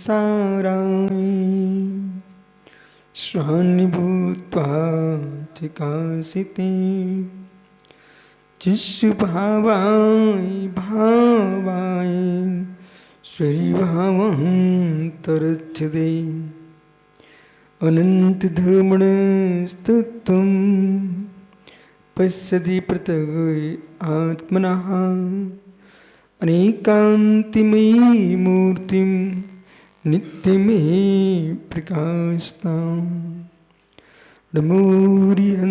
संसाराय स्वानुभूत्वा चिकासिते शिष्यभावाय भावाय स्वभावन्तरच्छते अनन्तधर्मणस्तत्त्वं पश्यति पृथग् आत्मनः अनेकान्तिमयी मूर्तिं नित्यमयी प्रकाशताम् नमोरिहन्ताणं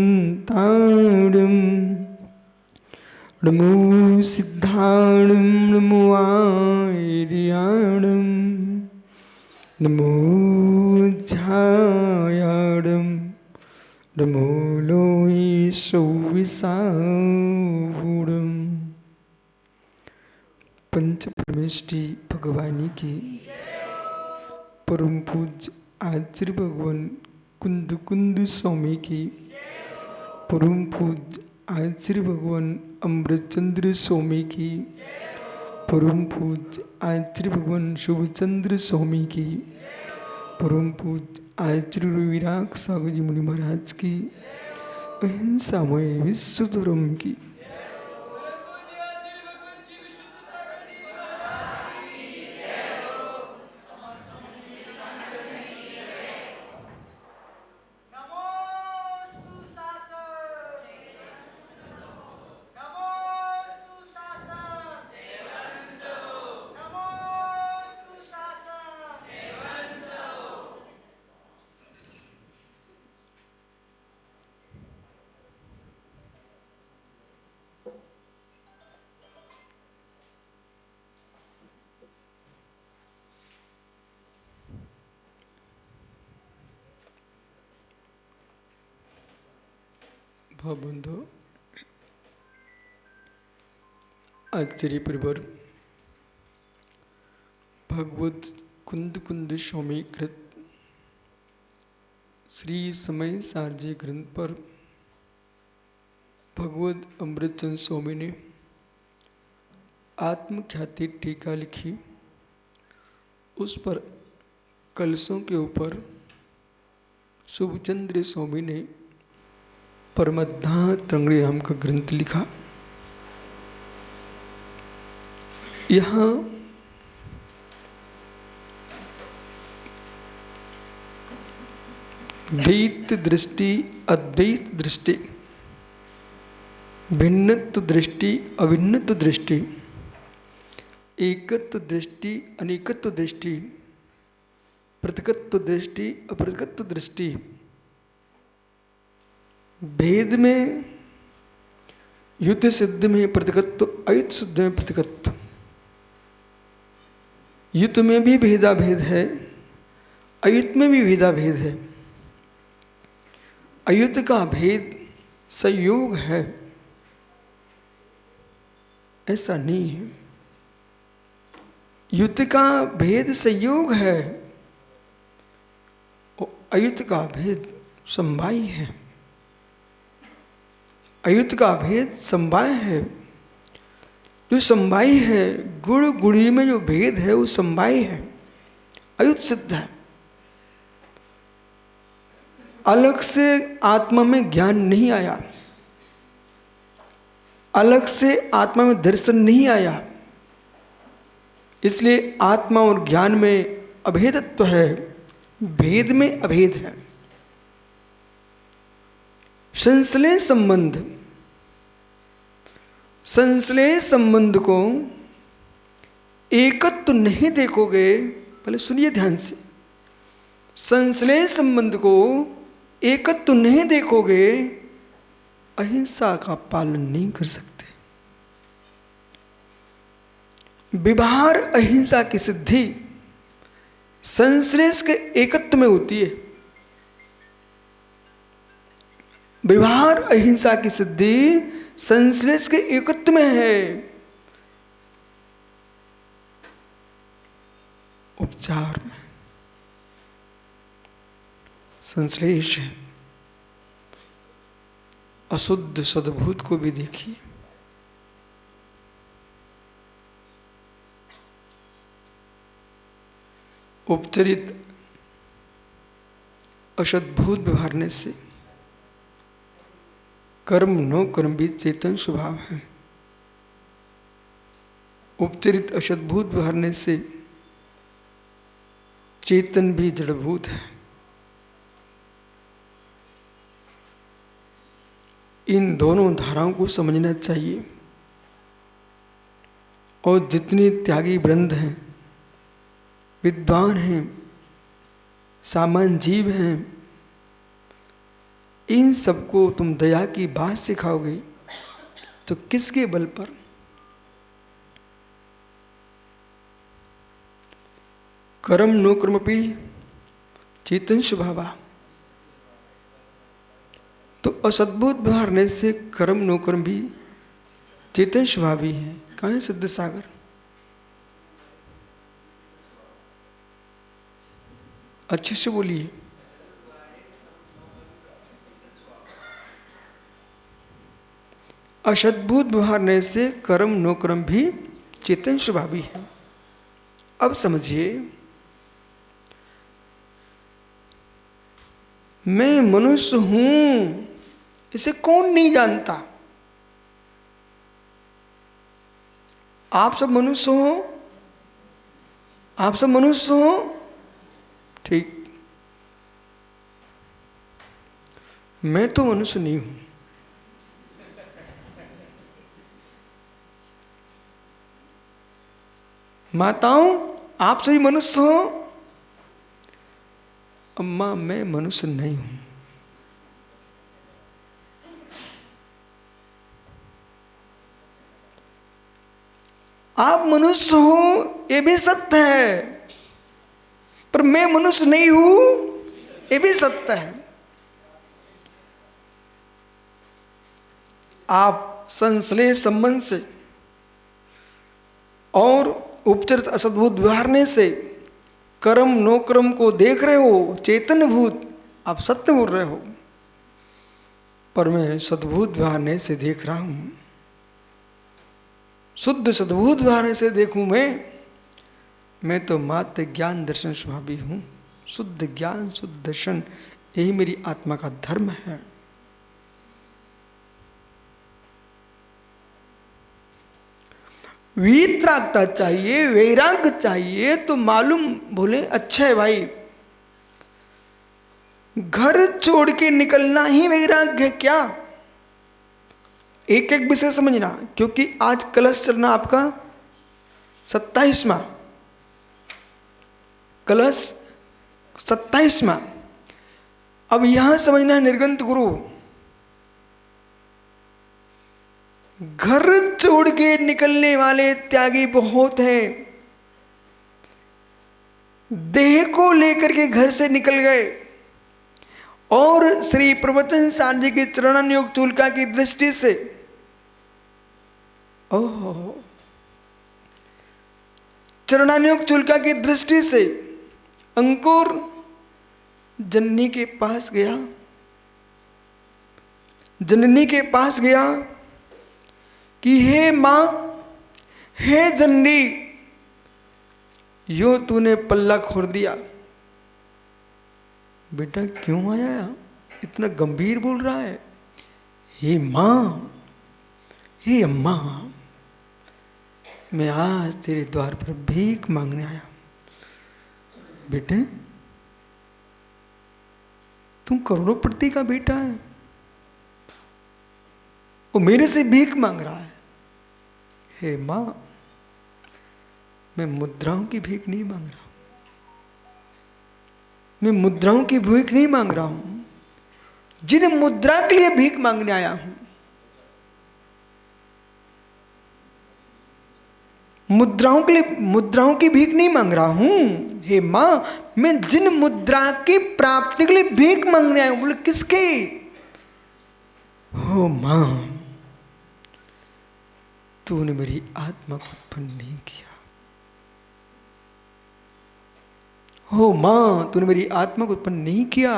नमो सिद्धाणं नमो आर्याणं नमो ध्यायाणं नमो लोये सौविसाहुडं। पंच परमेष्टि भगवानी की परम पूज्य आचार्य भगवान कुंद कुंद स्वामी की परम पूज्य आचार्य भगवान अमृतचंद्र स्वामी की परम पूज्य आचार्य भगवान शुभचंद्र स्वामी की परम पूज्य आचार्य रविराग सागर जी मुनि महाराज की अहिंसामय विश्व धर्म की बंधु आचार्य परिवार भगवत कुंद कुंद स्वामी कृत श्री समय सारजी ग्रंथ पर भगवत अमृतचंद स्वामी ने आत्मख्याति टीका लिखी। उस पर कलशों के ऊपर शुभचंद्र स्वामी ने परमद्धा तंगड़ी नाम का ग्रंथ लिखा। यहाँ द्वैत दृष्टि, अद्वैत दृष्टि, भिन्नत्व दृष्टि, अभिन्नत्व दृष्टि, एकत्व दृष्टि, अनेकत्व दृष्टि, पृथकत्व दृष्टि, अपृथकत्व दृष्टि, भेद में युत सिद्ध में पृथकत्व, अयुत सिद्ध में पृथकत्व। युत में भी भेदा भेद है, अयुत में भी भेदा भेद है। अयुत का भेद संयोग है, ऐसा नहीं है। युत का भेद संयोग है और अयुत का भेद समवाय है। अयुत का भेद समवाय है। जो समवाय है, गुण गुणी में जो भेद है वो समवाय है, अयुत सिद्ध है। अलग से आत्मा में ज्ञान नहीं आया, अलग से आत्मा में दर्शन नहीं आया, इसलिए आत्मा और ज्ञान में अभेदत्व है, भेद में अभेद है। संश्लेष संबंध, संश्लेष संबंध को एकत्व नहीं देखोगे, पहले सुनिए ध्यान से। संश्लेष संबंध को एकत्व नहीं देखोगे, अहिंसा का पालन नहीं कर सकते। व्यवहार अहिंसा की सिद्धि संश्लेष के एकत्व में होती है। व्यवहार अहिंसा की सिद्धि संश्लेष के एकत्व में है। उपचार में संश्लेष है। अशुद्ध सद्भूत को भी देखिए। उपचरित असद्भुत व्यवहारने से कर्म नो कर्म भी चेतन स्वभाव है। उपचरित असद्भुत व्यवहारने से चेतन भी जड़भूत है। इन दोनों धाराओं को समझना चाहिए। और जितने त्यागी वृंद हैं, विद्वान हैं, सामान्य जीव हैं, इन सबको तुम दया की बात सिखाओगे तो किसके बल पर? कर्म नो कर्मपि चेतन स्वभावा। तो असद्भुत व्यवहारने से कर्म नो कर्म भी चेतन स्वभावी है। कहाँ है सिद्ध सागर? अच्छे से बोलिए। असद्भुत व्यवहारने से कर्म नो कर्म भी चेतन स्वभावी है। अब समझिए, मैं मनुष्य हूं, इसे कौन नहीं जानता? आप सब मनुष्य हो? आप सब मनुष्य हो? ठीक। मैं तो मनुष्य नहीं हूं। माताओं, आप सभी मनुष्य हो? अम्मा, मैं मनुष्य नहीं हूं। आप मनुष्य हो ये भी सत्य है, पर मैं मनुष्य नहीं हूं ये भी सत्य है। आप संश्लेष संबंध से और उपचरित असद्भुत व्यवहारने से कर्म नो कर्म को देख रहे हो, चेतन भूत, आप सत्य बोल रहे हो, पर मैं सद्भुत व्यवहारने से देख रहा हूं। शुद्ध सद्भुत व्यवहारने से देखूं मैं तो मात्र ज्ञान दर्शन स्वभावी हूं। शुद्ध ज्ञान शुद्ध दर्शन, यही मेरी आत्मा का धर्म है। वीतरागता चाहिए, वैराग्य चाहिए, तो मालूम बोले अच्छा है भाई, घर छोड़ के निकलना ही वैराग्य है क्या? एक एक विषय समझना, क्योंकि आज कलश चलना आपका 27वां कलश 27वां। अब यहां समझना है निर्गंत गुरु, घर छोड़ के निकलने वाले त्यागी बहुत हैं। देह को लेकर के घर से निकल गए और श्री प्रवचन सार जी के चरणानुयोग चूलिका की दृष्टि से, ओहो, चरणानुयोग चूलिका की दृष्टि से अंकुर जननी के पास गया, जननी के पास गया कि हे मां, हे जननी, यो तूने पल्ला खोल दिया। बेटा क्यों आया? इतना गंभीर बोल रहा है। हे मां, हे अम्मा, मैं आज तेरे द्वार पर भीख मांगने आया। बेटे, तुम करोड़पति का बेटा है, वो मेरे से भीख मांग रहा है। हे मां, मैं मुद्राओं की भीख नहीं मांग रहा हूं, मैं मुद्राओं की भीख नहीं मांग रहा हूं, जिन मुद्रा के लिए भीख मांगने आया हूं, मुद्राओं की भीख नहीं मांग रहा हूं। हे मां, मैं जिन मुद्रा की प्राप्ति के लिए भीख मांगने आया हूं। बोले किसकी? हो मां, तूने मेरी आत्मा को उत्पन्न नहीं किया। हो मां, तूने मेरी आत्मा को उत्पन्न नहीं किया।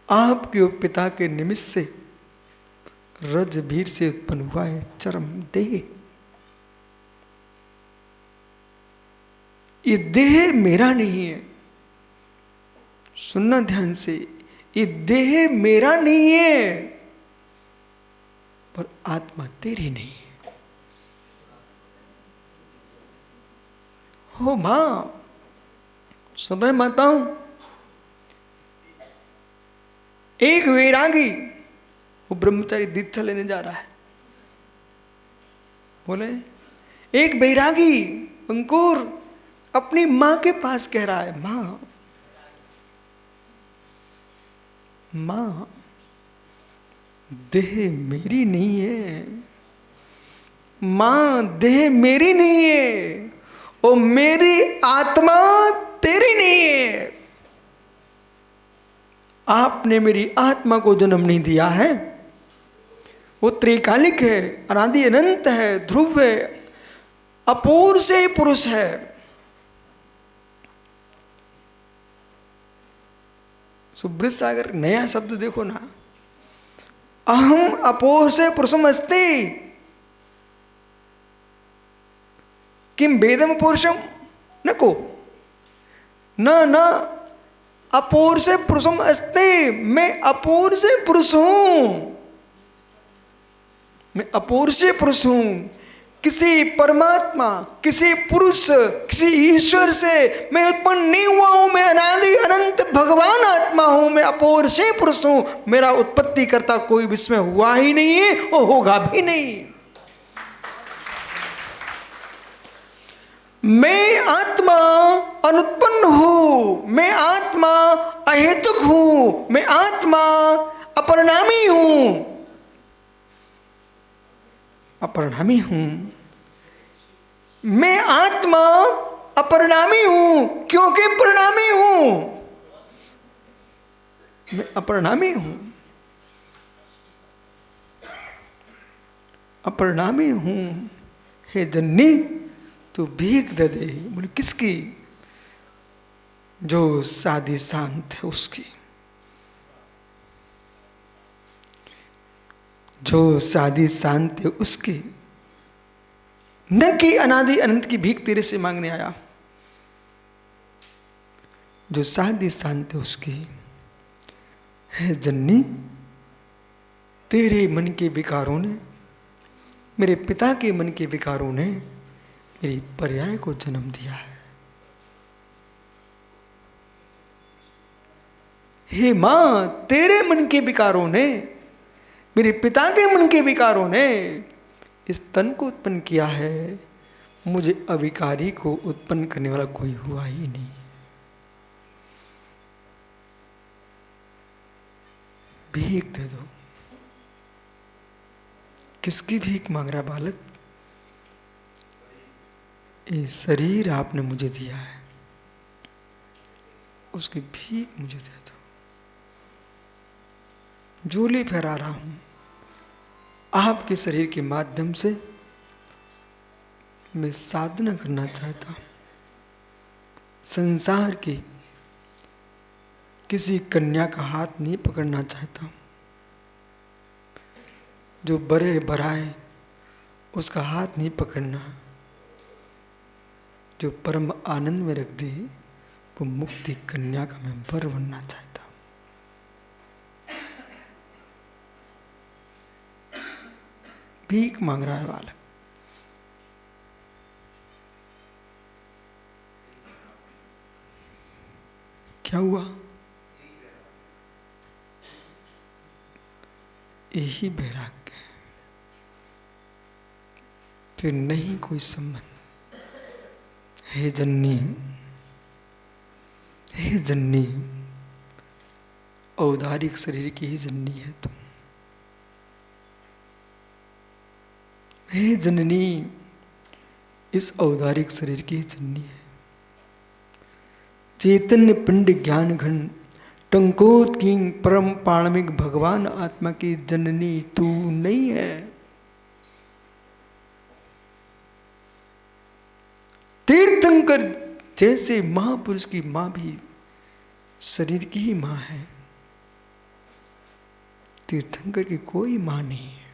आपके पिता के निमित्त से रजभीर से उत्पन्न हुआ है चरम देह। ये देह मेरा नहीं है। सुनना ध्यान से, ये देह मेरा नहीं है, पर आत्मा तेरी नहीं है। हो मां, सुन रहे माताओं? एक वैरागी वो ब्रह्मचारी दीक्षा लेने जा रहा है। बोले एक वैरागी अंकुर अपनी मां के पास कह रहा है, मां मां देह मेरी नहीं है, मां देह मेरी नहीं है, और मेरी आत्मा तेरी नहीं है। आपने मेरी आत्मा को जन्म नहीं दिया है। वो त्रिकालिक है, अनादि अनंत है, ध्रुव है, अपूर्व से पुरुष है। सुब्रत सागर नया शब्द देखो ना, अहम अपोह से पुरुषम अस्ति किम वेदम पुरुषम नको न अपूर्व से पुरुषम अस्ति, मैं अपूर्व से पुरुष हूं, मैं अपूर्व से पुरुष हूं। किसी परमात्मा, किसी पुरुष, किसी ईश्वर से मैं उत्पन्न नहीं हुआ हूं। मैं अनादि अनंत भगवान आत्मा हूं, मैं अपूर्व से पुरुष हूं। मेरा उत्पत्ति करता कोई विश्व में हुआ ही नहीं है और होगा भी नहीं। मैं आत्मा अनुत्पन्न हूं, मैं आत्मा अहेतुक हूं, मैं आत्मा अपरिणामी हूं, अपरिणामी हूं। मैं आत्मा अपरिणामी हूं क्योंकि परिणामी हूं। मैं अपरिणामी हूं, अपरिणामी हूं। हे जननी तू भीख दे दे। बोले किसकी? जो साधी शांत है उसकी, जो साधी शांत है उसकी, न कि अनादि अनंत की भीख तेरे से मांगने आया। जो साधी शांत है उसकी। है जननी तेरे मन के विकारों ने, मेरे पिता के मन के विकारों ने मेरी पर्याय को जन्म दिया है। हे मां तेरे मन के विकारों ने, मेरे पिता के मन के विकारों ने इस तन को उत्पन्न किया है। मुझे अविकारी को उत्पन्न करने वाला कोई हुआ ही नहीं। भीख दे दो। किसकी भीख मांग रहा बालक? ये शरीर आपने मुझे दिया है, उसकी भीख मुझे दे दो। झोली फहरा रहा हूं आपके शरीर के माध्यम से। मैं साधना करना चाहता हूं, संसार की किसी कन्या का हाथ नहीं पकड़ना चाहता हूं। जो बड़े बराए उसका हाथ नहीं पकड़ना। जो परम आनंद में रख दे वो मुक्ति कन्या का मैं वर बनना चाहता हूं। भीख मांग रहा है बालक। क्या हुआ? यही वैराग्य है, फिर नहीं कोई संबंध। हे जननी, हे जननी, औदारिक शरीर की ही जननी है तुम। हे जननी इस औदारिक शरीर की ही जननी है। चैतन्य पिंड ज्ञान घन टंकोत किंग परम पाणमिक भगवान आत्मा की जननी तू नहीं है। तीर्थंकर जैसे महापुरुष की मां भी शरीर की ही मां है। तीर्थंकर की कोई मां नहीं है।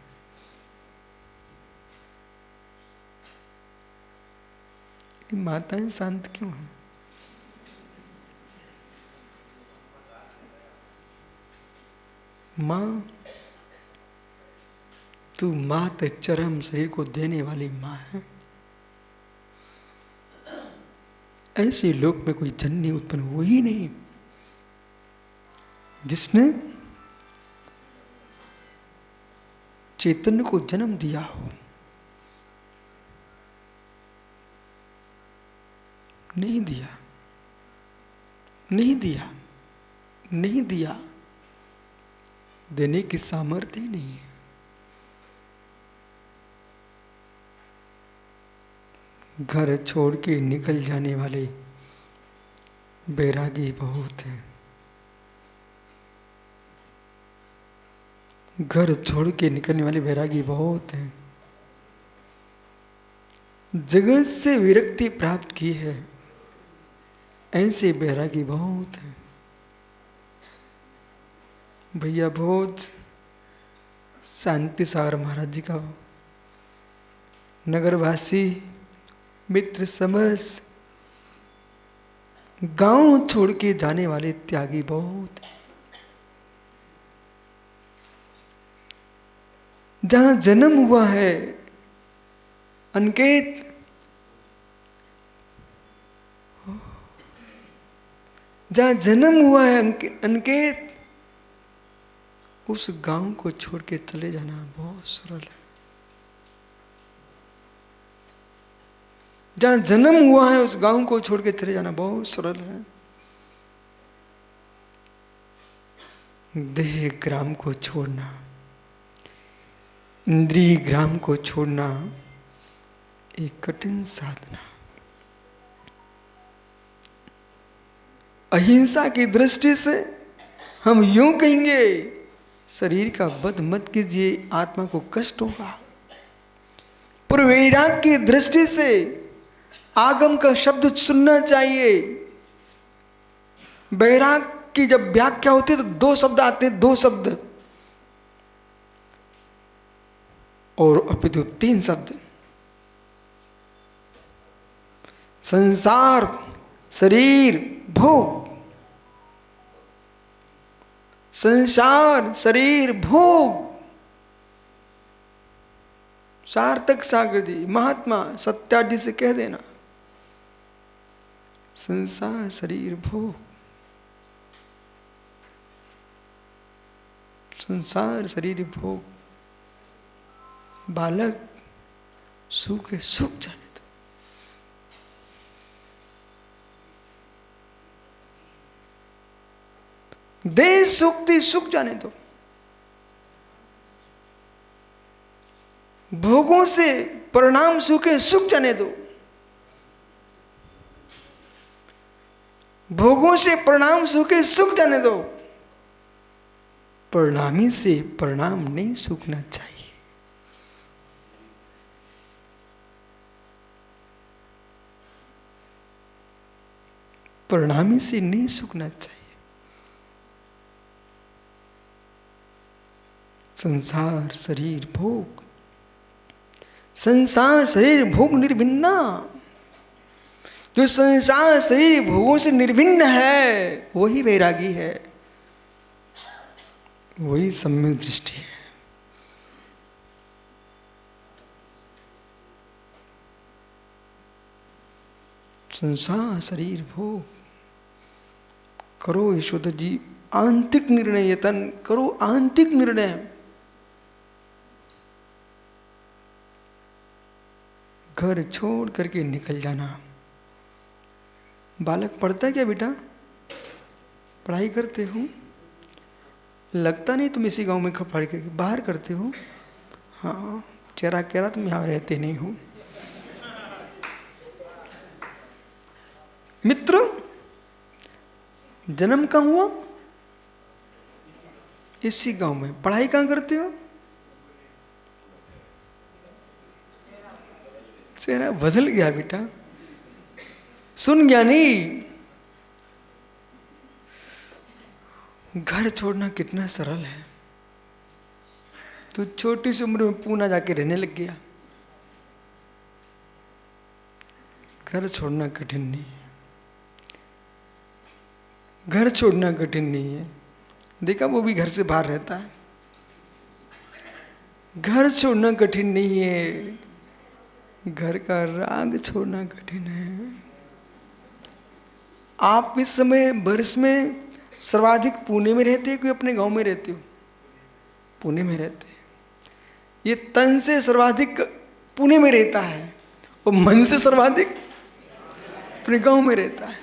माताएं शांत क्यों हैं? माँ, तू मात चरम शरीर को देने वाली माँ है। ऐसे लोक में कोई जननी उत्पन्न हुई ही नहीं जिसने चैतन्य को जन्म दिया हो। नहीं दिया, नहीं दिया, नहीं दिया। देने की सामर्थ्य ही नहीं है। घर छोड़ के निकल जाने वाले बैरागी बहुत हैं। घर छोड़ के निकलने वाले बैरागी बहुत हैं। जगत से विरक्ति प्राप्त की है, ऐसे बैरागी बहुत हैं। भैया बहुत शांति सागर महाराज जी का नगरवासी मित्र समस्त गांव छोड़ के जाने वाले त्यागी बहुत हैं। जहां जन्म हुआ है अनिकेत, जहां जन्म हुआ है अनिकेत, उस गांव को छोड़ के चले जाना बहुत सरल है। जहां जन्म हुआ है उस गांव को छोड़ के चले जाना बहुत सरल है। देह ग्राम को छोड़ना, इंद्रिय ग्राम को छोड़ना एक कठिन साधना। अहिंसा की दृष्टि से हम यूं कहेंगे, शरीर का वध मत कीजिए, आत्मा को कष्ट होगा। पर वैराग की दृष्टि से आगम का शब्द सुनना चाहिए। वैराग की जब व्याख्या होती है तो दो शब्द आते हैं, दो शब्द, और अपितु तीन शब्द। संसार, शरीर, भोग। संसार, शरीर, भोग। सार्थक सागर जी, महात्मा सत्यार्थी से कह देना, संसार, शरीर, भोग। संसार, शरीर, भोग। बालक सूखे सूख जाने दो। देह सूखती सूख जाने दो। भोगों से परिणाम सूखे सूख जाने दो। भोगों से परिणाम सूखे सूख जाने दो। परिणामी से परिणाम नहीं सूखना चाहिए। परिणामी से नहीं सूखना चाहिए। संसार, शरीर, भोग। संसार, शरीर, भोग निर्भिन्ना। जो संसार, शरीर, भोगों से निर्भिन्न है वही वैरागी है, वही सम्यक दृष्टि है। संसार, शरीर, भोग। करो यशोदा जी आंतरिक निर्णय, यतन करो आंतरिक निर्णय। घर छोड़ करके निकल जाना। बालक पढ़ता है क्या बेटा? पढ़ाई करते हो? लगता नहीं तुम इसी गांव में पढ़ के बाहर करते हो। हाँ, चेहरा कह रहा तुम यहाँ रहते नहीं हो। मित्र, जन्म कहाँ हुआ? इसी गांव में। पढ़ाई कहाँ करते हो? चेहरा बदल गया बेटा। सुन ज्ञानी, घर छोड़ना कितना सरल है। तू छोटी सी उम्र में पूना जाके रहने लग गया। घर छोड़ना कठिन नहीं है, घर छोड़ना कठिन नहीं है। देखा, वो भी घर से बाहर रहता है। घर छोड़ना कठिन नहीं है, घर का राग छोड़ना कठिन है। आप इस समय वर्ष में सर्वाधिक पुणे में रहते हो कि अपने गांव में रहते हो? पुणे में रहते हैं। ये तन से सर्वाधिक पुणे में रहता है और मन से सर्वाधिक अपने गांव में रहता है।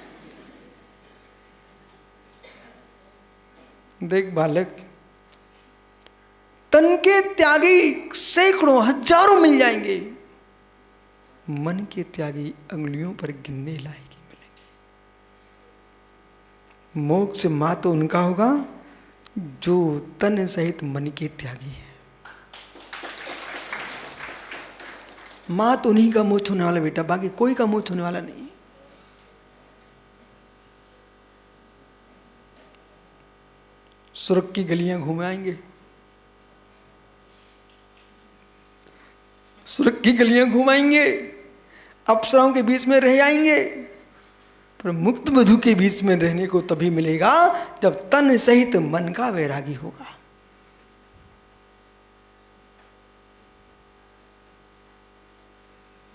देख बालक, तन के त्यागी सैकड़ों हजारों मिल जाएंगे, मन के त्यागी अंगुलियों पर गिनने लायक मिलेंगे। मोक्ष मात्र उनका होगा जो तन सहित मन के त्यागी है। मात्र उन्हीं का मोक्ष होने वाला बेटा, बाकी कोई का मोक्ष होने वाला नहीं। स्वर्ग की गलियां घुमाएंगे, स्वर्ग की गलियां घुमाएंगे, अप्सराओं के बीच में रह आएंगे, पर मुक्त वधु के बीच में रहने को तभी मिलेगा जब तन सहित मन का वैरागी होगा।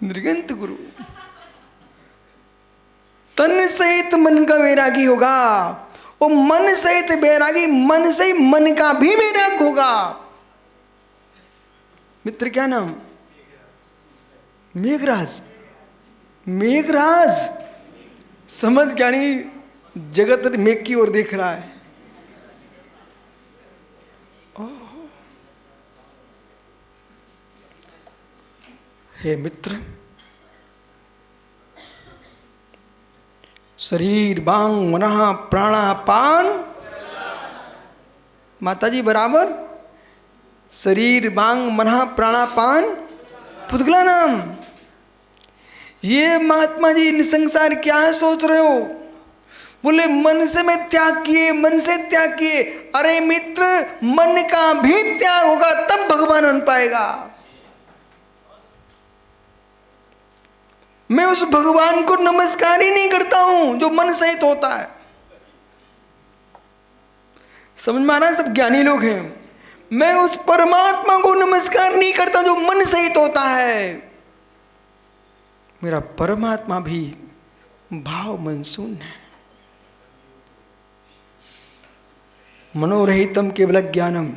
नृगंत गुरु तन सहित मन का वैरागी होगा, और मन सहित वैरागी मन से मन का भी वैराग होगा। मित्र क्या नाम? मेघराज। मेघराज समझ क्या नहीं, जगत मेघ की ओर देख रहा है। हे मित्र, शरीर बांग मनः प्राणापान, माताजी बराबर, शरीर बांग मनः प्राणापान पुद्गला नाम। ये महात्मा जी निसंसार क्या है सोच रहे हो? बोले मन से मैं त्याग किए, मन से त्याग किए। अरे मित्र, मन का भी त्याग होगा तब भगवान बन पाएगा। मैं उस भगवान को नमस्कार ही नहीं करता हूं जो मन सहित होता है। समझ में आ रहा है? सब ज्ञानी लोग हैं। मैं उस परमात्मा को नमस्कार नहीं करता जो मन सहित होता है। मेरा परमात्मा भी भाव मन शून्य है। मनोरहितम केवल ज्ञानम,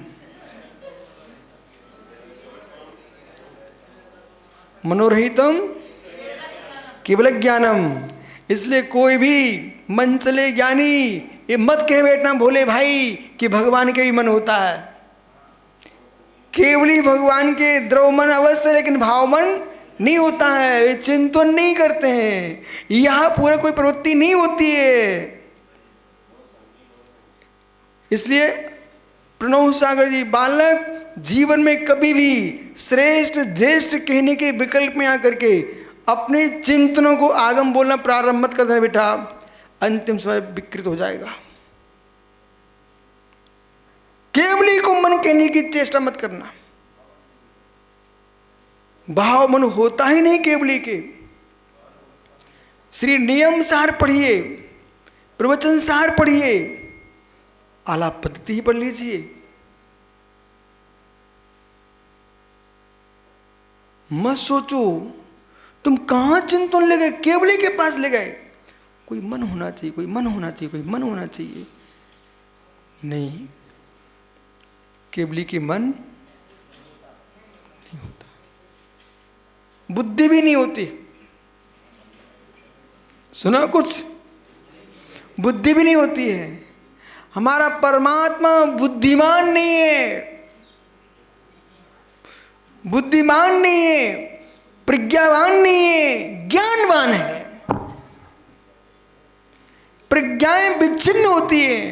मनोरहितम केवल ज्ञानम। इसलिए कोई भी मन चले ज्ञानी ये मत कह बैठना भोले भाई कि भगवान के भी मन होता है। केवली भगवान के द्रव मन अवश्य, लेकिन भाव मन नहीं होता है। वे चिंतन नहीं करते हैं, यहां पूरा कोई प्रवृत्ति नहीं होती है। इसलिए प्रणव सागर जी, बालक जीवन में कभी भी श्रेष्ठ ज्येष्ठ कहने के विकल्प में आकर के अपने चिंतनों को आगम बोलना प्रारंभ मत कर देना बेटा, अंतिम समय विकृत हो जाएगा। केवली को मन कहने की चेष्टा मत करना। भाव मन होता ही नहीं केवली के। श्री नियम सार पढ़िए, प्रवचन सार पढ़िए, आलाप पद्धति ही पढ़ लीजिए। मत सोचो तुम कहां चिंतन ले गए, केवली के पास ले गए। कोई मन होना चाहिए, कोई मन होना चाहिए, कोई मन होना चाहिए। नहीं, केवली के मन नहीं होता, बुद्धि भी नहीं होती। सुना कुछ? बुद्धि भी नहीं होती है। हमारा परमात्मा बुद्धिमान नहीं है, बुद्धिमान नहीं है, प्रज्ञावान नहीं है, ज्ञानवान है। प्रज्ञाएं विच्छिन्न होती है,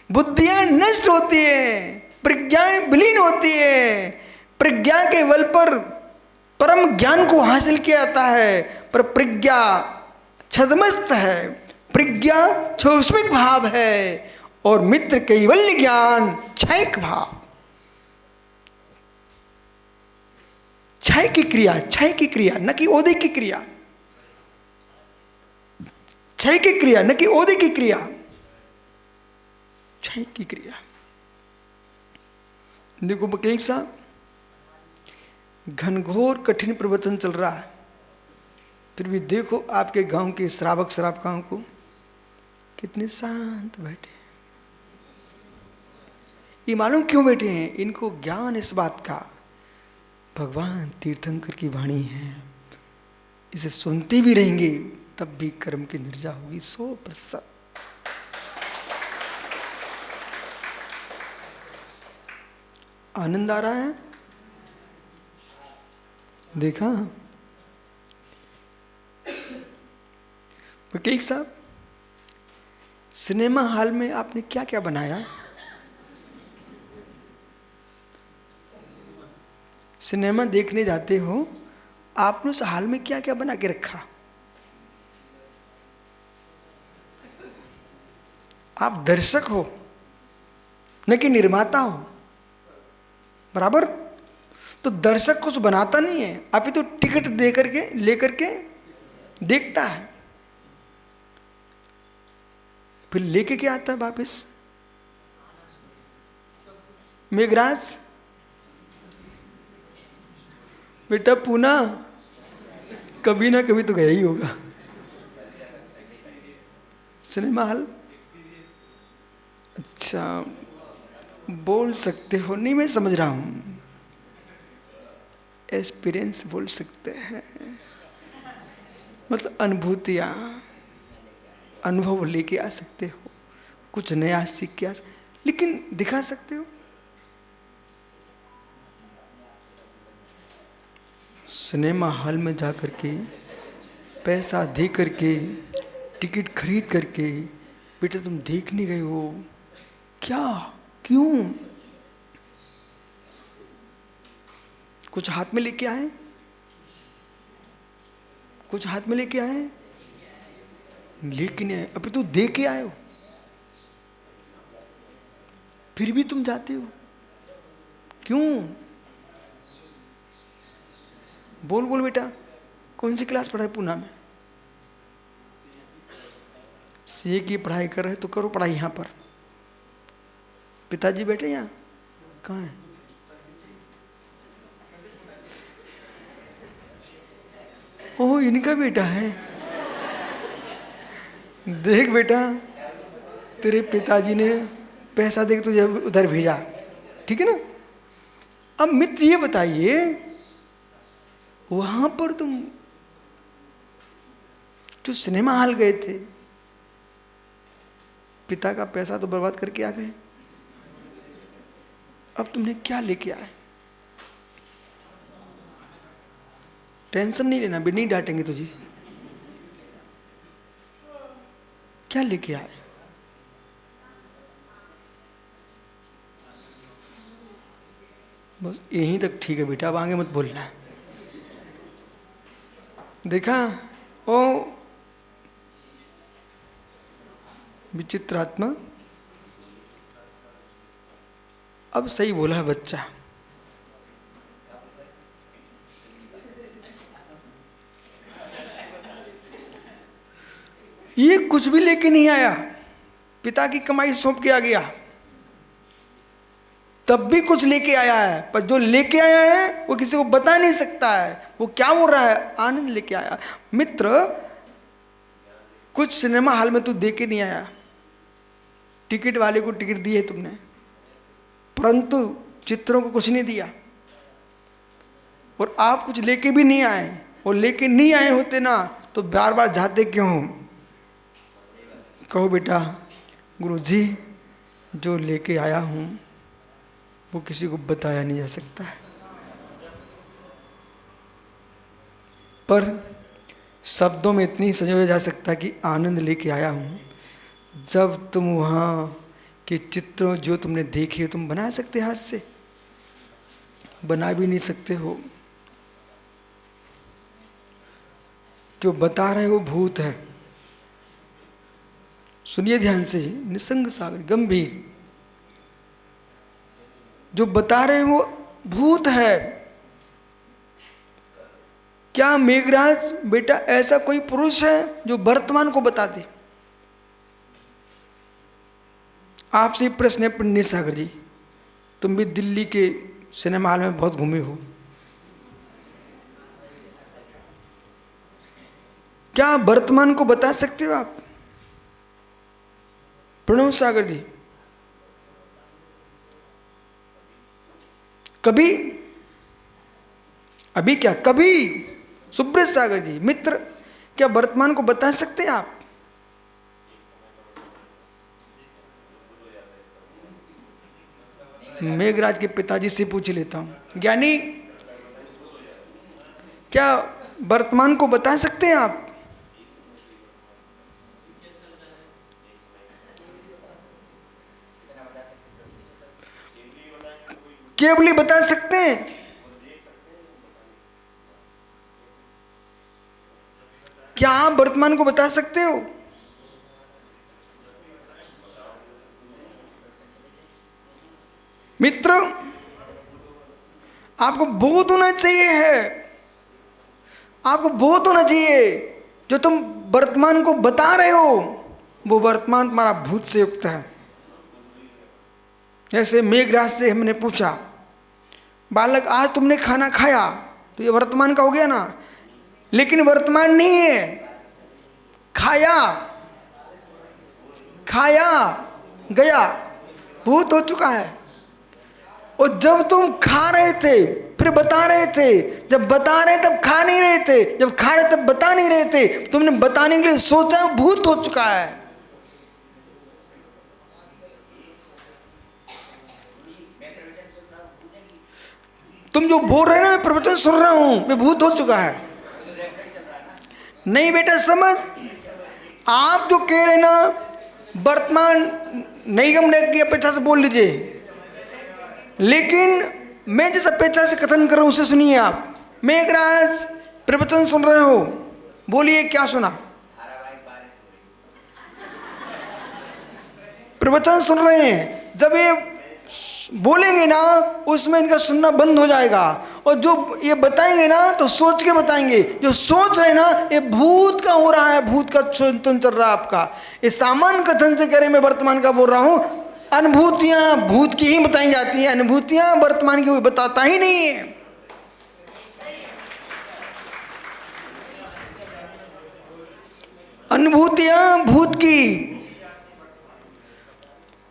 बुद्धियां नष्ट होती है, प्रज्ञाएं विलीन होती है। प्रज्ञा के बल पर परम ज्ञान को हासिल किया जाता है, पर प्रज्ञा छद्मस्त है, प्रज्ञा क्षौष्मिक भाव है, और मित्र कैवल्य ज्ञान क्षयिक भाव। क्षय की क्रिया, क्षय की क्रिया, न कि औदिक की क्रिया। क्षय की क्रिया, न कि ओदे की क्रिया, क्षय की क्रिया। देखो वकील साहब, घनघोर कठिन प्रवचन चल रहा है, फिर भी देखो आपके गांव के श्रावक श्रावकाओं को कितने शांत बैठे हैं। ये मालूम क्यों बैठे हैं? इनको ज्ञान इस बात का, भगवान तीर्थंकर की वाणी है, इसे सुनते भी रहेंगे तब भी कर्म की निर्जा होगी 100%। आनंद आ रहा है? देखा वकील साहब, सिनेमा हॉल में आपने क्या क्या बनाया? सिनेमा देखने जाते हो, आपने उस हॉल में क्या क्या बना के रखा? आप दर्शक हो, न कि निर्माता हो, बराबर? तो दर्शक कुछ बनाता नहीं है, अभी तो टिकट दे करके लेकर के देखता है, फिर लेके क्या आता है वापस? मेघराज बेटा, पूना कभी ना कभी तो गया ही होगा सिनेमा हॉल। अच्छा, बोल सकते हो? नहीं, मैं समझ रहा हूं, एक्सपीरियंस बोल सकते हैं, मतलब अनुभूतियां, अनुभव लेके आ सकते हो, कुछ नया सीख के लेकिन दिखा सकते हो। सिनेमा हॉल में जा करके पैसा दे करके टिकट खरीद करके, बेटा तुम देखने गए हो, क्या, क्यों? कुछ हाथ में लेके आए? कुछ हाथ में लेके आए? लेकिन अभी तो दे के आए हो, फिर भी तुम जाते हो, क्यों? बोल बोल बेटा, कौन सी क्लास पढ़ाई पूना में? सीए की पढ़ाई कर रहे तो करो पढ़ाई यहां पर। पिताजी बैठे यहाँ? कहाँ है? ओह, इनका बेटा है। देख बेटा, तेरे पिताजी ने पैसा देकर तुझे उधर भेजा, ठीक है ना? अब मित्र ये बताइए, वहां पर तुम जो सिनेमा हॉल गए थे, पिता का पैसा तो बर्बाद करके आ गए, अब तुमने क्या लेके आए? टेंशन नहीं लेना, भी नहीं डांटेंगे तुझे। क्या लेके आए? बस यहीं तक ठीक है बेटा, अब आगे मत बोलना। देखा ओ विचित्र आत्मा, अब सही बोला है बच्चा। ये कुछ भी लेके नहीं आया, पिता की कमाई सौंप के आ गया, तब भी कुछ लेके आया है, पर जो लेके आया है वो किसी को बता नहीं सकता है, वो क्या हो रहा है? आनंद लेके आया। मित्र, कुछ सिनेमा हॉल में तू दे के नहीं आया, टिकट वाले को टिकट दी है तुमने, परंतु चित्रों को कुछ नहीं दिया, और आप कुछ लेके भी नहीं आए, और लेके नहीं आए होते ना तो बार बार जाते क्यों? कहो बेटा, गुरुजी जो लेके आया हूं वो किसी को बताया नहीं जा सकता है, पर शब्दों में इतनी संजोया जा सकता है कि आनंद लेके आया हूं। जब तुम वहां के चित्रों जो तुमने देखे तुम बना सकते हाथ से? बना भी नहीं सकते हो। जो बता रहे हो भूत है, सुनिए ध्यान से, निसंग सागर गंभीर, जो बता रहे हैं वो भूत है। क्या मेघराज बेटा ऐसा कोई पुरुष है जो वर्तमान को बता दे? आपसे प्रश्न है पंडित सागर जी, तुम भी दिल्ली के सिनेमा हॉल में बहुत घूमे हो, क्या वर्तमान को बता सकते हो आप? प्रणव सागर जी, कभी? अभी क्या कभी? सुब्रत सागर जी मित्र, क्या वर्तमान को बता सकते हैं आप? मेघराज के पिताजी से पूछ लेता हूं, ज्ञानी क्या वर्तमान को बता सकते हैं आप? केवल बता सकते हैं? क्या आप वर्तमान को बता सकते हो? मित्र, आपको बोध होना चाहिए है, आपको बोध होना चाहिए। जो तुम वर्तमान को बता रहे हो वो वर्तमान तुम्हारा भूत से युक्त है। जैसे मेघराज से हमने पूछा, बालक आज तुमने खाना खाया, तो ये वर्तमान का हो गया ना, लेकिन वर्तमान नहीं है। खाया, खाया गया, भूत हो चुका है। और जब तुम खा रहे थे फिर बता रहे थे, जब बता रहे तब खा नहीं रहे थे, जब खा रहे तब बता नहीं रहे थे, तुमने बताने के लिए सोचा, भूत हो चुका है। तुम जो बोल रहे हो ना, मैं प्रवचन सुन रहा हूं, मैं भूत हो चुका है। नहीं बेटा समझ, आप जो कह रहे ना वर्तमान निगम की अपेक्षा से बोल लीजिए, लेकिन मैं जिस अपेक्षा से कथन कर रहा हूं उसे सुनिए आप। मेघराज प्रवचन सुन रहे हो, बोलिए क्या सुना? प्रवचन सुन रहे हैं, जब ये बोलेंगे ना उसमें इनका सुनना बंद हो जाएगा, और जो ये बताएंगे ना तो सोच के बताएंगे। जो सोच रहे ना ये भूत का हो रहा है, भूत का चिंतन चल रहा है आपका। ये सामान्य कथन से कह रहे मैं वर्तमान का बोल रहा हूं, अनुभूतियां भूत की ही बताई जाती हैं, अनुभूतियां वर्तमान की कोई बताता ही नहीं है। अनुभूतियां भूत की,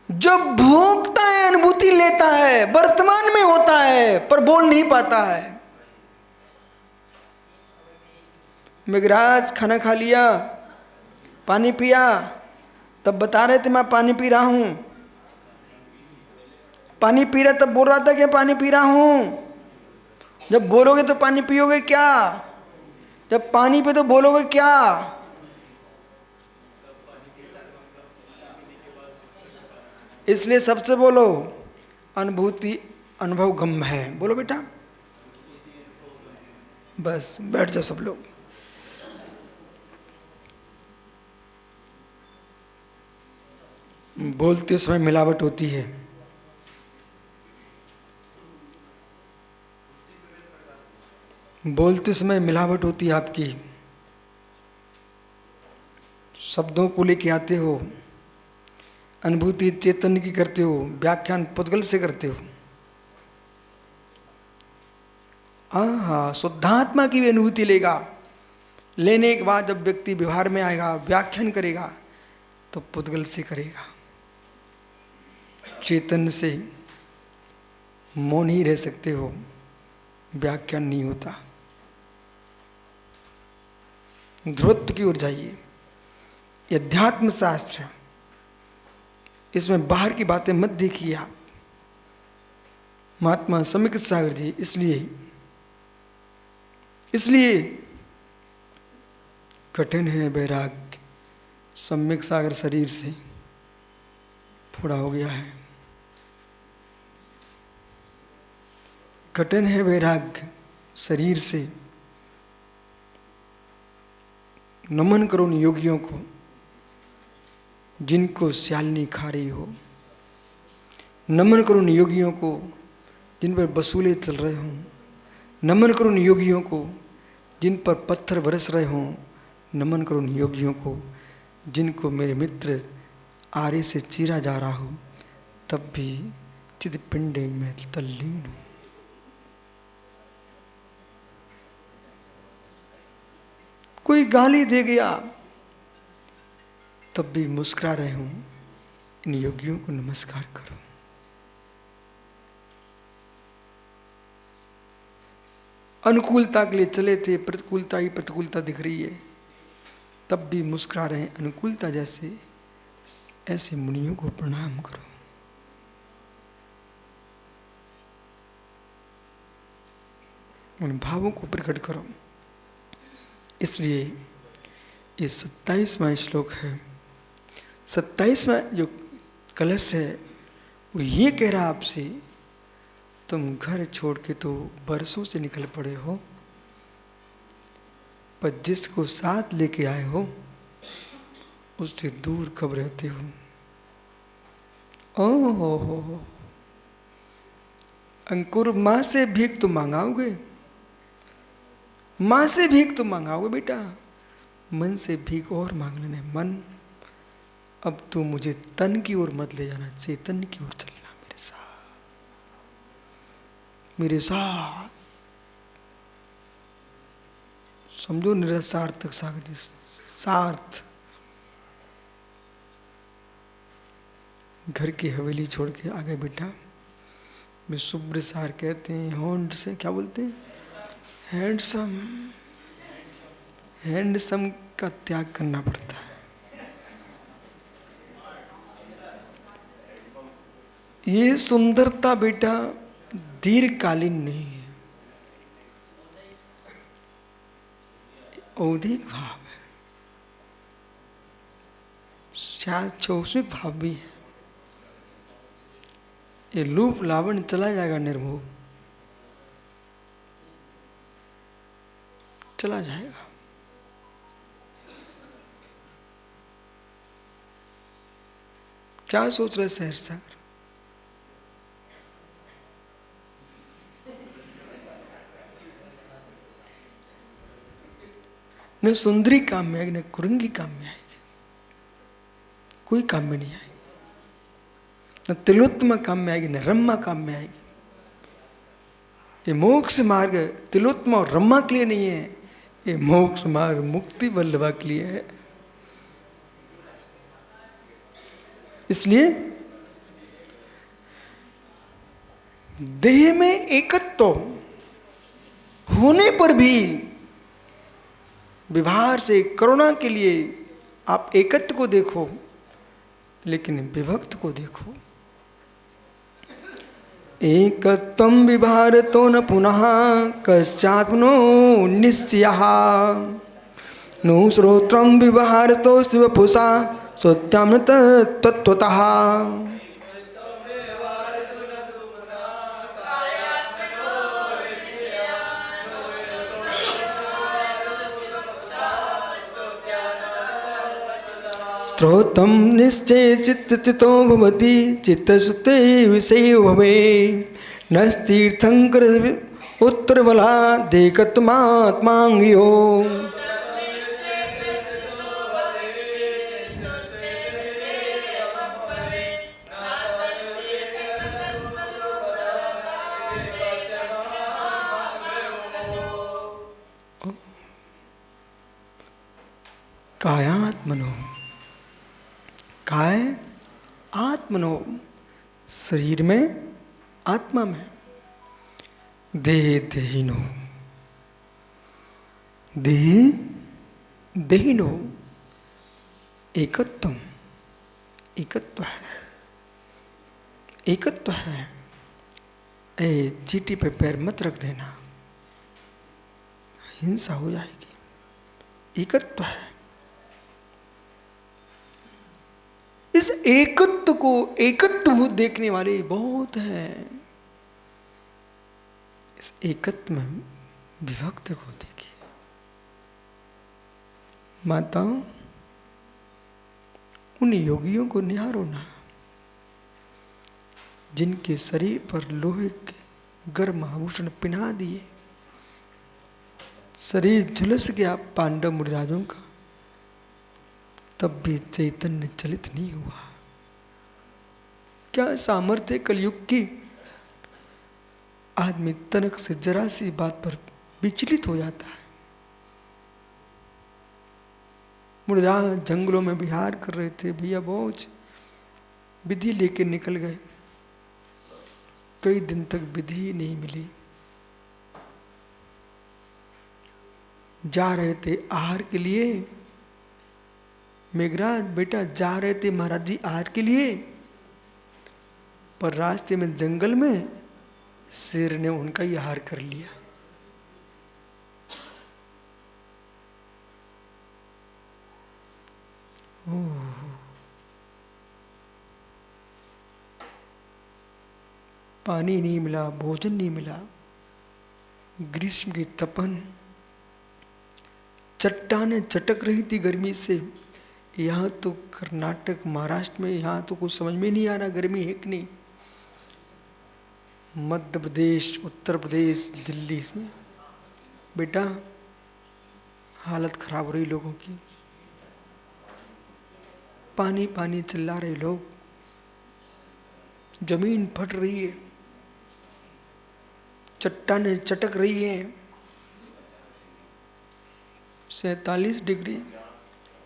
जो भोगता है अनुभूति लेता है, वर्तमान में होता है पर बोल नहीं पाता है। मेघराज खाना खा लिया, पानी पिया, तब बता रहे थे मैं पानी पी रहा हूं। पानी पी रहा तब बोल रहा था कि पानी पी रहा हूं। जब बोलोगे तो पानी पियोगे क्या? जब पानी पे तो बोलोगे क्या? इसलिए सबसे बोलो अनुभूति अनुभव गम है। बोलो बेटा, बस बैठ जाओ सब लोग। बोलते समय मिलावट होती है। बोलते समय मिलावट होती है आपकी। शब्दों को लेके आते हो, अनुभूति चेतन की करते हो, व्याख्यान पुद्गल से करते हो। हाँ, शुद्धात्मा की भी अनुभूति लेगा। लेने के बाद जब व्यक्ति व्यवहार में आएगा, व्याख्यान करेगा, तो पुद्गल से करेगा। चेतन से मौन ही रह सकते हो, व्याख्यान नहीं होता। ध्रुवत्व की ओर जाइए। ये अध्यात्म शास्त्र, इसमें बाहर की बातें मत देखिए आप। महात्मा सम्यक सागर जी इसलिए कठिन है वैराग्य। सम्यक सागर शरीर से थोड़ा हो गया है। कठिन है वैराग्य शरीर से। नमन करो उन योगियों को जिनको श्यालिनी खा रही हो। नमन करो उन योगियों को जिन पर वसूले चल रहे हों। नमन करो उन योगियों को जिन पर पत्थर बरस रहे हों, नमन करो उन योगियों को जिनको मेरे मित्र आरे से चीरा जा रहा हो, तब भी चिद पिंडे में तल्लीन हूं। कोई गाली दे गया तब भी मुस्कुरा रहे हूं, इन योगियों को नमस्कार करो। अनुकूलता के लिए चले थे, प्रतिकूलता ही प्रतिकूलता दिख रही है, तब भी मुस्कुरा रहे हैं अनुकूलता जैसे, ऐसे मुनियों को प्रणाम करो। उन भावों को प्रकट करो। इसलिए ये 27वां श्लोक है, 27वां जो कलश है वो ये कह रहा आपसे, तुम घर छोड़ के तो बरसों से निकल पड़े हो, पर जिसको साथ लेके आए हो उससे दूर कब रहते हो। ओहो, अंकुर माँ से भीख तो मांगाओगे, माँ से भीख तो मांगाओगे बेटा, मन से भीख और मांग लेने। मन, अब तू मुझे तन की ओर मत ले जाना, चेतन की ओर चलना मेरे साथ, मेरे साथ। समझो निरसार्थक सागर जी, सार्थ। घर की हवेली छोड़ के आ गए बेटा। विशुभ्र सार कहते हैं, होंड से क्या बोलते हैं, हैंडसम। हैंडसम का त्याग करना पड़ता है। ये सुंदरता बेटा दीर्घकालीन नहीं है, औधिक भाव है, शायद चौसिक भाव भी है। ये रूप लावण्य चला जाएगा, निर्मोह चला जाएगा। क्या सोच रहे शहर सागर? न सुंदरी काम में आएगी, न कुरंगी काम में आएगी, कोई काम में नहीं आएगी। न तिलोत्तमा काम में आएगी, न रम्मा काम में आएगी। ये मोक्ष मार्ग तिलोत्तमा और रम्मा के लिए नहीं है, ये मोक्ष मार्ग मुक्ति वल्लभा के लिए है। इसलिए देह में एकत्व होने पर भी व्यवहार से करुणा के लिए आप एकत्व को देखो, लेकिन विभक्त को देखो। एकत्वं विभारतो न पुनः कश्चात्मनो निश्चयः, नो श्रोत्रं विभारतो शिवपुषा सत्यां तत्त्वतः। श्रोतं निश्चय चित्तो भवति, चित्तशुद्धे विषये भवे, नस्तीर्थंकर उत्तरबला देकत्मात्मांगियो। कायात्मनो, काय आत्मनो, शरीर में आत्मा में, देह देहिनो, देह देहिनो, एकत्व एकत्व है, एकत्व है। ए चीटी पे पैर मत रख देना, हिंसा हो जाएगी। एकत्व है। इस एकत्व को एकत्वभूत देखने वाले बहुत हैं। इस एकत्व में विभक्त को देखिए। माताओं, उन योगियों को निहारो ना जिनके शरीर पर लोहे के गर्म आभूषण पहना दिए, शरीर झुलस गया पांडव मुनिराजों का, तब भी चैतन्य चलित नहीं हुआ। क्या सामर्थ्य कलयुग की। आदमी तनक से जरा सी बात पर विचलित हो जाता है। मुनिराज जंगलों में विहार कर रहे थे, भैया बोझ विधि लेकर निकल गए। कई दिन तक विधि नहीं मिली। जा रहे थे आहार के लिए। मेघराज बेटा जा रहे थे महाराज जी आहार के लिए, पर रास्ते में जंगल में शेर ने उनका ही आहार कर लिया। पानी नहीं मिला, भोजन नहीं मिला। ग्रीष्म की तपन, चट्टानें चटक रही थी गर्मी से। यहाँ तो कर्नाटक महाराष्ट्र में यहाँ तो कुछ समझ में नहीं आ रहा गर्मी है कि नहीं। मध्य प्रदेश, उत्तर प्रदेश, दिल्ली में बेटा हालत खराब हो रही लोगों की। पानी पानी चिल्ला रहे लोग, जमीन फट रही है, चट्टानें चटक रही हैं। 47 डिग्री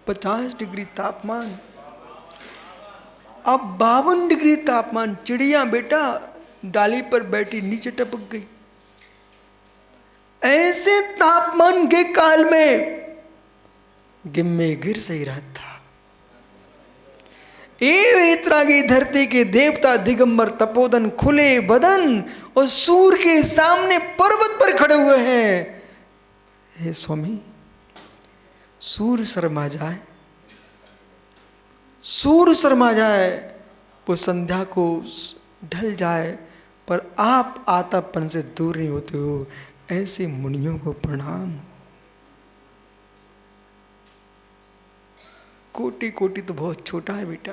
50 डिग्री तापमान, अब 52 डिग्री तापमान। चिड़िया बेटा डाली पर बैठी नीचे टपक गई। ऐसे तापमान के काल में गिम्मे गिर सही रहा था। वेत्रा की धरती के देवता दिगंबर तपोधन खुले बदन और सूर्य के सामने पर्वत पर खड़े हुए हैं। हे स्वामी, सूर्य शर्मा जाए, सूर्य शर्मा जाए, वो संध्या को ढल जाए, पर आप आतापन से दूर नहीं होते हो। ऐसे मुनियों को प्रणाम। कोटि कोटि तो बहुत छोटा है बेटा,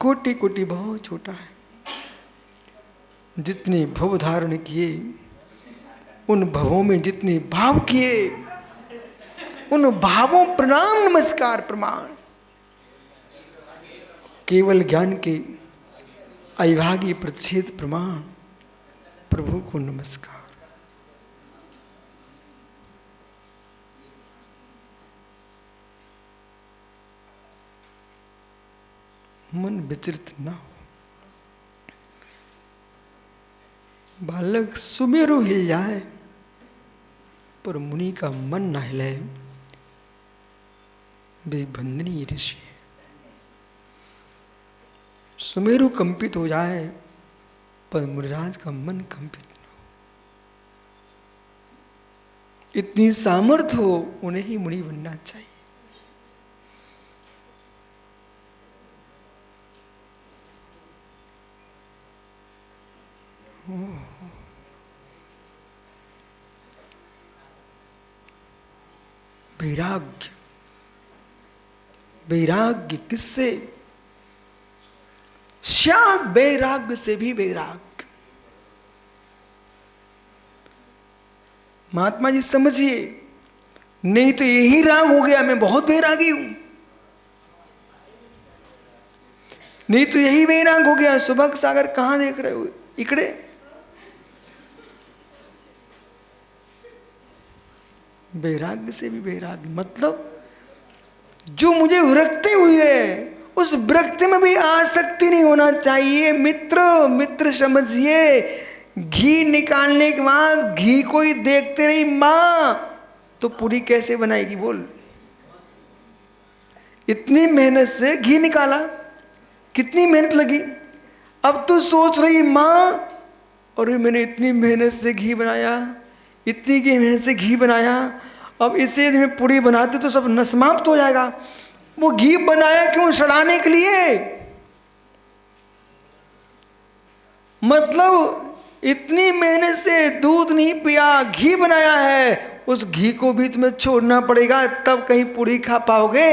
कोटि कोटि बहुत छोटा है। जितने भव धारण किए, उन भवों में जितने भाव किए, उन भावों प्रणाम नमस्कार प्रमाण। केवल ज्ञान के अविभागी प्रतिषेध प्रमाण, प्रभु को नमस्कार। मन विचलित न हो। बालक सुमेरु हिल जाए, पर मुनि का मन न हिले। वे बंदनीय ऋषि। सुमेरु कंपित हो जाए, पर मुनिराज का मन कंपित न हो। इतनी सामर्थ्य हो, उन्हें ही मुनि बनना चाहिए। वैराग्य, वैराग्य किससे? श्याग वैराग्य से भी वैराग्य। महात्मा जी समझिए, नहीं तो यही राग हो गया मैं बहुत वैरागी हूं, नहीं तो यही वैराग हो गया। सुबह सागर कहां देख रहे हो? इकड़े। वैराग्य से भी वैराग्य, मतलब जो मुझे विरक्ति हुई है, उस विरक्ति में भी आसक्ति नहीं होना चाहिए। मित्र समझिए, घी निकालने के बाद घी को ही देखते रही मां, तो पूरी कैसे बनाएगी बोल? इतनी मेहनत से घी निकाला, कितनी मेहनत लगी। अब तो सोच रही मां, और मैंने इतनी मेहनत से घी बनाया, इतनी की मेहनत से घी बनाया, अब इसे यदि मैं पूरी बनाती तो सब समाप्त हो जाएगा। वो घी बनाया क्यों? सड़ाने के लिए। मतलब इतनी मेहनत से दूध नहीं पिया, घी बनाया है, उस घी को भी तुम्हें छोड़ना पड़ेगा, तब कहीं पूरी खा पाओगे।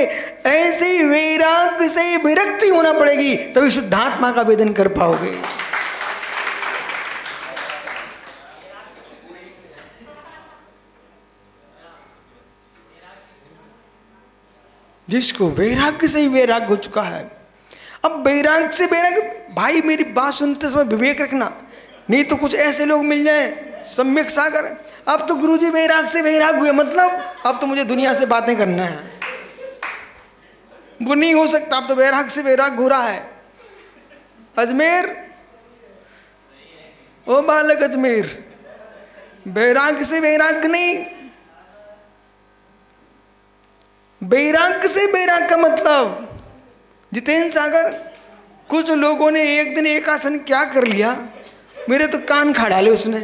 ऐसे ही वैराग्य से विरक्ति होना पड़ेगी, तभी शुद्धात्मा का वेदन कर पाओगे। जिसको वैराग्य से ही वैराग्य हो चुका है। अब वैराग्य से वैराग्य, भाई मेरी बात सुनते समय विवेक रखना, नहीं तो कुछ ऐसे लोग मिल जाए सम्यक सागर, अब तो गुरुजी वैराग्य से वैराग्य हुए, मतलब अब तो मुझे दुनिया से बातें करना है, वो नहीं हो सकता, अब तो वैराग्य से वैराग्य हो रहा है। अजमेर, ओ बालक अजमेर, वैराग्य से वैराग्य नहीं, वैराग्य से वैराग्य का मतलब, जितेंद्र सागर, कुछ लोगों ने एक दिन एक आसन क्या कर लिया, मेरे तो कान खा डाले उसने,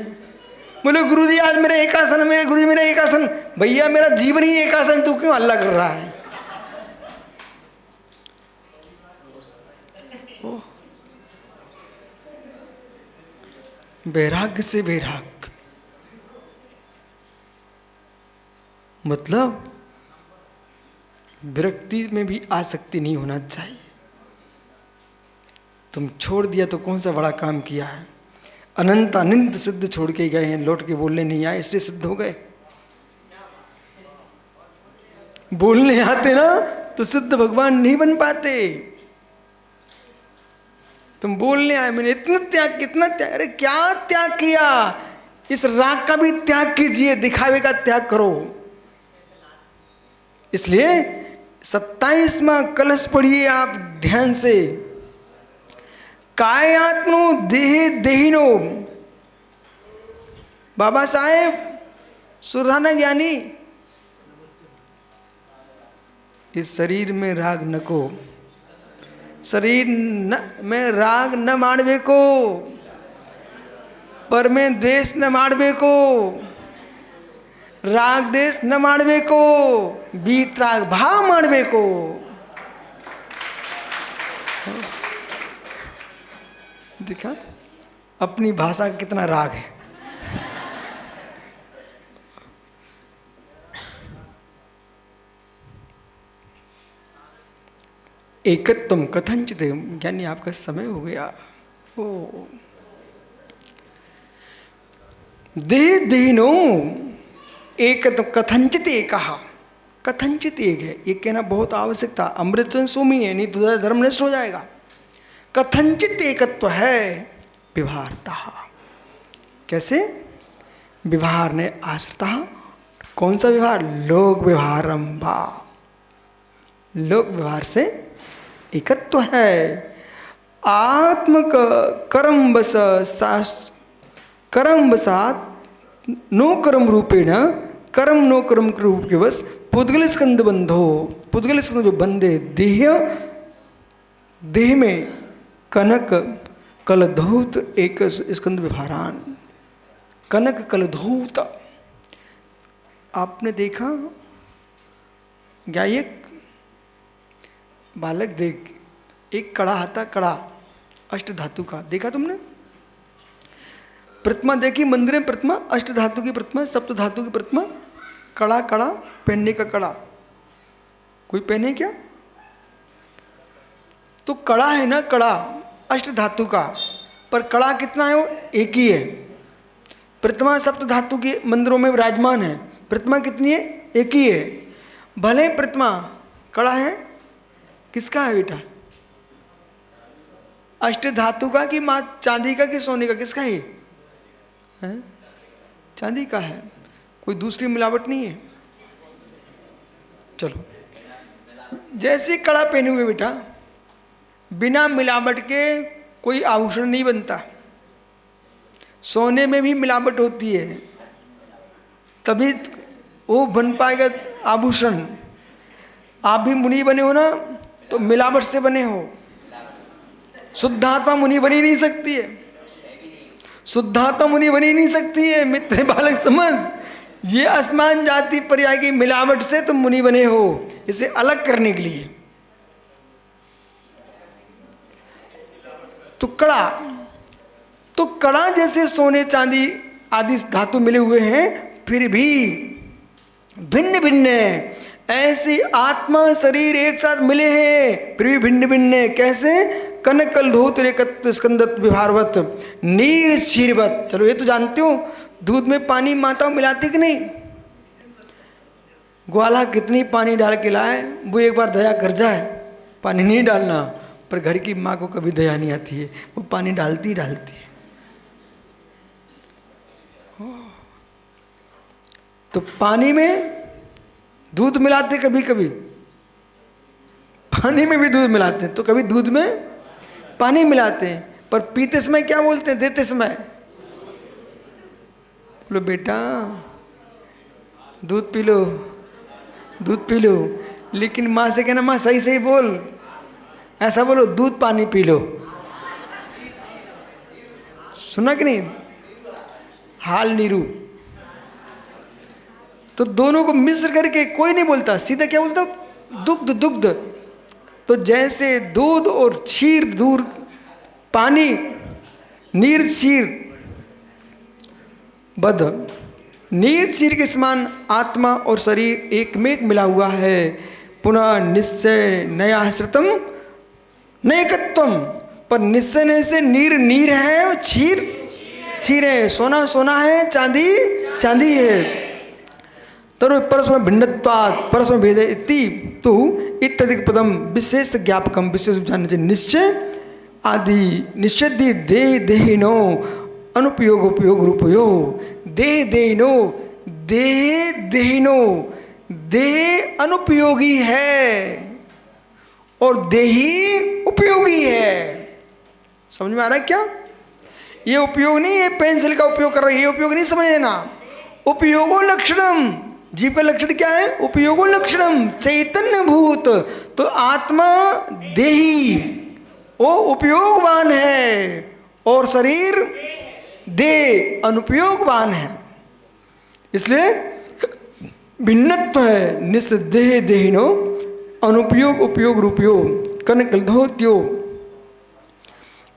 बोले गुरुजी आज मेरा एक आसन, मेरे गुरुजी मेरा एक आसन। भैया मेरा जीवन ही एक आसन, तू क्यों हल्ला कर रहा है? वैराग्य से वैराग्य मतलब विरक्ति में भी आसक्ति नहीं होना चाहिए। तुम छोड़ दिया तो कौन सा बड़ा काम किया है? अनंत अनंत सिद्ध छोड़ के गए हैं, लौट के बोलने नहीं आए, इसलिए सिद्ध हो गए। बोलने आते ना तो सिद्ध भगवान नहीं बन पाते। तुम बोलने आए, मैंने इतना त्याग, कितना त्याग, अरे क्या त्याग किया? इस राग का भी त्याग कीजिए, दिखावे का त्याग करो। इसलिए 27वां कलश पढ़िए आप ध्यान से। कायात्मनो देह देहिनो, बाबा साहेब सुराना ज्ञानी, इस शरीर में राग नको, शरीर में राग न मानवे को, पर में द्वेष न मानवे को, राग देश न मानवे को, बीतराग भाव मानवे को। देखा अपनी भाषा का कितना राग है। एकत्वम कथंचित, यानी आपका समय हो गया। ओ देह देहिनो एकत्व कथंचित एक, कथंचित एक है, ये कहना बहुत आवश्यक था। अमृतचंद सोमी है, नहीं तो धर्म नष्ट हो जाएगा। कथंचित एकत्व है व्यवहारता। कैसे? व्यवहार ने आश्रिता, कौन सा व्यवहार? लोक व्यवहारंभा, लोक व्यवहार से एकत्व है। आत्मक कर्म वश कर्म वसात नो कर्म रूपेण, कर्म नो कर्म के रूप के बस पुद्गल स्कंद बंधो, पुद्गल स्कंद जो बंधे देह, देह में कनक कलधौत एक स्कंद व्यवहारान, कनक कलधौत। आपने देखा गायक बालक, देख एक कड़ा आता, कड़ा अष्ट धातु का, देखा तुमने? प्रतिमा देखी मंदिर में, प्रतिमा अष्ट धातु की प्रतिमा, सप्त धातु की प्रतिमा, कड़ा, कड़ा पहनने का कड़ा, कोई पहने क्या? तो कड़ा है ना, कड़ा अष्ट धातु का, पर कड़ा कितना है? वो एक ही है। प्रतिमा सप्त धातु के मंदिरों में विराजमान है, प्रतिमा कितनी है? एक ही है। भले प्रतिमा कड़ा है, किसका है बेटा? अष्ट धातु का कि मां चांदी का कि सोने का, किसका है? चांदी का है, कोई दूसरी मिलावट नहीं है। चलो, जैसे कड़ा पहने हुए बेटा, बिना मिलावट के कोई आभूषण नहीं बनता। सोने में भी मिलावट होती है, तभी वो बन पाएगा आभूषण। आप भी मुनि बने हो ना, तो मिलावट से बने हो। शुद्धात्मा मुनि बनी नहीं सकती है, शुद्धात्मा मुनि बनी नहीं सकती है। मित्र बालक समझ, ये आसमान जाति पर्याय की मिलावट से तुम मुनि बने हो, इसे अलग करने के लिए। तो कड़ा जैसे सोने चांदी आदि धातु मिले हुए हैं, फिर भी भिन्न भिन्न है। ऐसे आत्मा शरीर एक साथ मिले हैं, फिर भी भिन्न भिन्न है। कैसे? कनक कलधौत एकत्व स्कंदत विभारवत नीर क्षीरवत। चलो ये तो जानते हो, दूध में पानी माता मिलाती कि नहीं? ग्वाला कितनी पानी डाल के लाए, वो एक बार दया कर जाए, पानी नहीं डालना। पर घर की माँ को कभी दया नहीं आती है, वो पानी डालती डालती है। तो पानी में दूध मिलाते, कभी कभी पानी में भी दूध मिलाते हैं, तो कभी दूध में पानी मिलाते हैं। पर पीते समय क्या बोलते हैं, देते समय? बोलो बेटा दूध पी लो, दूध पी लो। लेकिन माँ से कहना, माँ सही सही बोल, ऐसा बोलो, दूध पानी पी लो। सुना कि नहीं? हाल नीरू। तो दोनों को मिश्र करके कोई नहीं बोलता, सीधा क्या बोलता? दुग्ध दुग्ध। तो जैसे दूध और क्षीर, दूध पानी, नीर क्षीर बद, नीर क्षीर के समान आत्मा और शरीर एक में एक मिला हुआ है। पुनः निश्चय नया श्रुतम नैकत्वम, पर निश्चय ने से नीर नीर है और क्षीर क्षीर है, सोना सोना है, चांदी चांदी है। तरो परस्पर भिन्नत्वात् परस्पर भेदे इति तु इत्यादि पदम विशेष ज्ञापकम, विशेष जानने चाहिए। निश्चय आदि निश्चय देह देहिनो अनुपयोग उपयोग रूपयो, देह देहिनो, देह देहिनो, देह अनुपयोगी है और देही उपयोगी है। समझ में आ रहा है क्या? ये उपयोग नहीं है पेंसिल का उपयोग कर रहा है, ये उपयोग नहीं समझ लेना। उपयोगो लक्षणम, जीव का लक्षण क्या है? उपयोगो लक्षणम चैतन्य भूत। तो आत्मा देही वो उपयोगवान है और शरीर देह अनुपयोगवान है, इसलिए भिन्नत्व है। निस्देह देहिनो अनुपयोग उपयोग रूपयो कनक कलधोत्यो।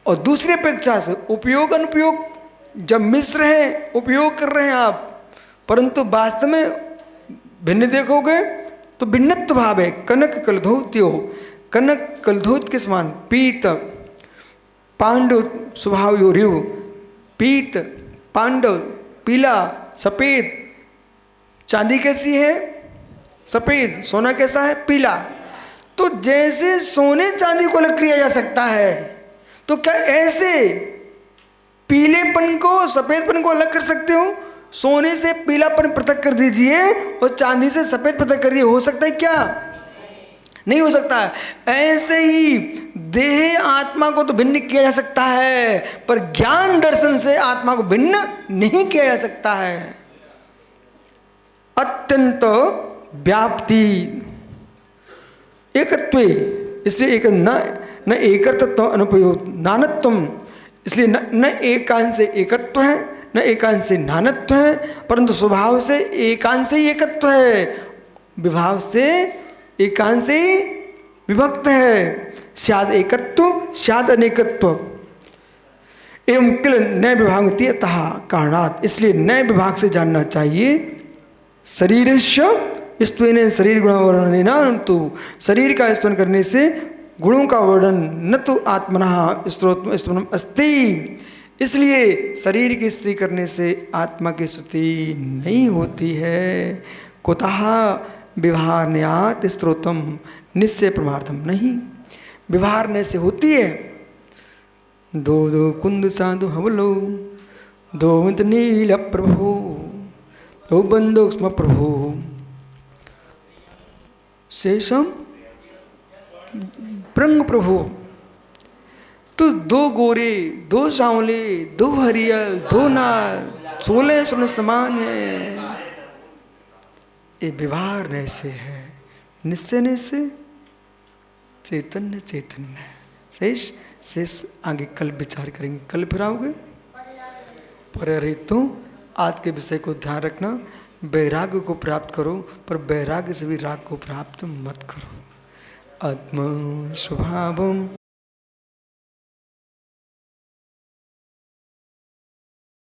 और दूसरी अपेक्षा से उपयोग अनुपयोग जब मिश्र है, उपयोग कर रहे हैं आप, परंतु वास्तव में भिन्न देखोगे तो भिन्नत्व भाव है। कनक कलधोत्यो, कनक कलधोत के समान। पीत पांडु स्वभाव योरिव, पीत पांडव पीला सफेद। चांदी कैसी है? सफेद। सोना कैसा है? पीला। तो जैसे सोने चांदी को अलग किया जा सकता है, तो क्या ऐसे पीलेपन को सफेदपन को अलग कर सकते हो? सोने से पीलापन पृथक कर दीजिए और चांदी से सफेद पृथक कर दीजिए, हो सकता है क्या? नहीं हो सकता है। ऐसे ही देह आत्मा को तो भिन्न किया जा सकता है, पर ज्ञान दर्शन से आत्मा को भिन्न नहीं किया जा सकता है। अत्यंत व्याप्ति एकत्व, इसलिए एक न एकत्व अनुपयोग नानत्वम, इसलिए न एकांश से एकत्व है, न एकांश से नानत्व है, परंतु स्वभाव से एकांश से एकत्व है, विभाव से एकांश से विभक्त है। स्याद एकत्व स्याद अनेकत्व एवं किल नए विभागती अतः कारणात्, इसलिए नए विभाग से जानना चाहिए। शरीरस्य स्तवेन शरीर गुण वर्णन न तो, शरीर का स्तवन करने से गुणों का वर्णन न तो आत्मनः स्तवनम अस्ति, इसलिए शरीर की स्तुति करने से आत्मा की स्तुति नहीं होती है। कुतः विभारण्यात् स्त्रोतम, निश्चय प्रमार्थम नहीं, विभारने से होती है। दो दो कुंद साधु हवलो, दो मित नील प्रभु, दो बंदो स्म प्रभु, शेषम प्रंग प्रभु। तो दो गोरे, दो सांवले, दो हरियल, दो नाल, 16 स्वर्ण समान है। ये व्यवहार ऐसे है, निश्चय से चैतन्य चैतन्य। शेष शेष आगे कल विचार करेंगे। कल फिर आओगे पर तो आज के विषय को ध्यान रखना। वैराग्य को प्राप्त करो, पर वैराग्य से भी राग को प्राप्त मत करो। आत्म स्वभावम